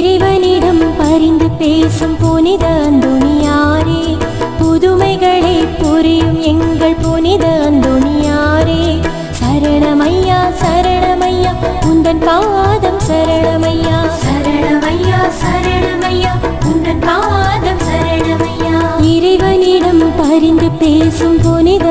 இறைவனிடம் பரிந்து பேசும் புனித அந்தோணியாரே, புதுமைகளை புரியும் எங்கள் புனித அந்தோணியாரே, சரணமையா சரணமையா உந்தன் பாதம் சரணமையா, சரணமையா சரணமையா உந்தன் பாதம் சரணமையா. இறைவனிடம் பரிந்து பேசும் புனித